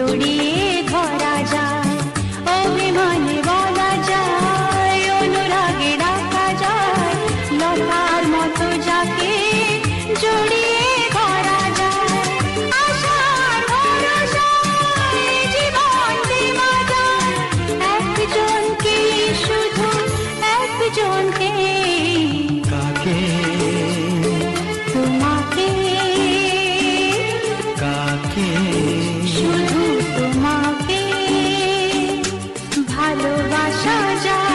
জড়িয়ে ধরা যায়, অভিমানে বলা যায়, অনুরাগে ডাকা যায়, লতার মতো যাকে জড়িয়ে ধরা যায়। আশার ভরসায় জীবন দেওয়া যায় একজনকে, শুধু একজনকে। কাকে? তোমাকে। কাকে? শুধু তোমাকে ভালোবাসা যায়।